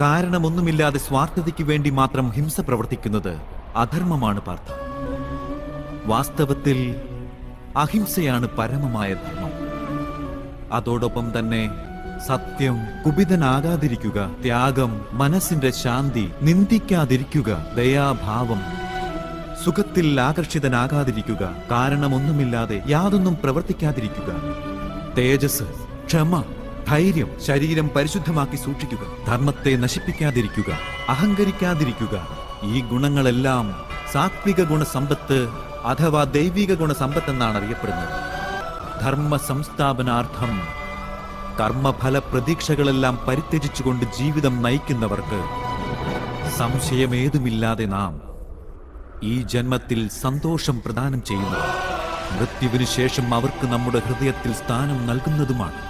കാരണമൊന്നുമില്ലാതെ സ്വാർത്ഥതയ്ക്ക് വേണ്ടി മാത്രം ഹിംസ പ്രവർത്തിക്കുന്നത് അധർമ്മമാണ് പാർത്ഥ. വാസ്തവത്തിൽ അഹിംസയാണ് പരമമായ ധർമ്മം. അതോടൊപ്പം തന്നെ സത്യം, കുപിതനാകാതിരിക്കുക, ത്യാഗം, മനസ്സിന്റെ ശാന്തി, നിന്ദിക്കാതിരിക്കുക, ദയാഭാവം, സുഖത്തിൽ ആകർഷിതനാകാതിരിക്കുക, കാരണമൊന്നുമില്ലാതെ യാതൊന്നും പ്രവർത്തിക്കാതിരിക്കുക, തേജസ്, ക്ഷമ, ധൈര്യം, ശരീരം പരിശുദ്ധമാക്കി സൂക്ഷിക്കുക, ധർമ്മത്തെ നശിപ്പിക്കാതിരിക്കുക, അഹങ്കരിക്കാതിരിക്കുക, ഈ ഗുണങ്ങളെല്ലാം സാത്വിക ഗുണസമ്പത്ത് അഥവാ ദൈവിക ഗുണസമ്പത്തെന്നാണ് അറിയപ്പെടുന്നത്. ധർമ്മ സംസ്ഥാപനാർത്ഥം കർമ്മഫല പ്രതീക്ഷകളെല്ലാം പരിത്യജിച്ചുകൊണ്ട് ജീവിതം നയിക്കുന്നവർക്ക് സംശയമേതുമില്ലാതെ നാം ഈ ജന്മത്തിൽ സന്തോഷം പ്രദാനം ചെയ്യുന്നു. മൃത്യുവിനു ശേഷം അവർക്ക് നമ്മുടെ ഹൃദയത്തിൽ സ്ഥാനം നൽകുന്നതുമാണ്.